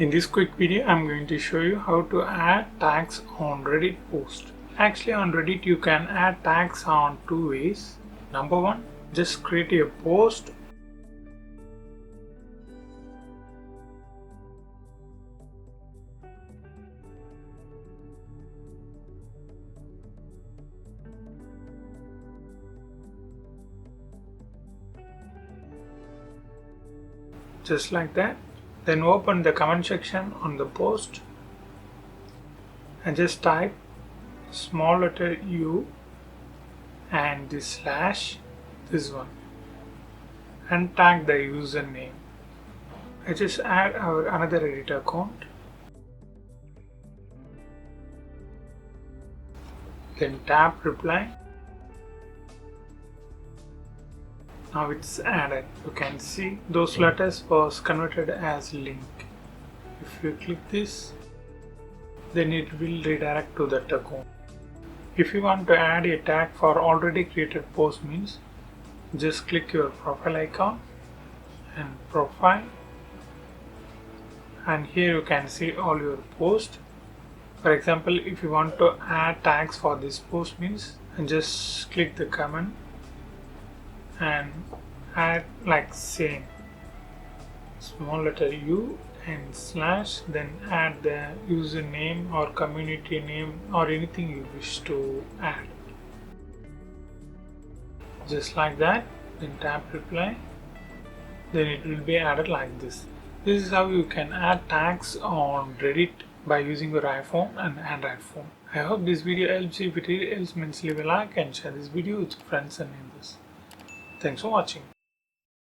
In this quick video, I'm going to show you how to add tags on Reddit post. Actually, on Reddit, you can add tags on two ways. Number one, just create a post. Just like that. Then open the comment section on the post and just type small letter U and this slash, this one, and tag the username. I just add our another Reddit account. Then tap reply. Now it's added. You can see those letters was converted as link. If you click this, then it will redirect to that account. If you want to add a tag for already created post means, just click your profile icon and profile, and here you can see all your posts. For example, if you want to add tags for this post means, and just click the comment and add like same small letter U and slash, then add the username or community name or anything you wish to add. Just like that. Then tap reply, then it will be added like this. This is how you can add tags on Reddit by using your iPhone and Android phone. I hope this video helps you. If it really helps, means leave a like and share this video with your friends and neighbors. Thanks for watching.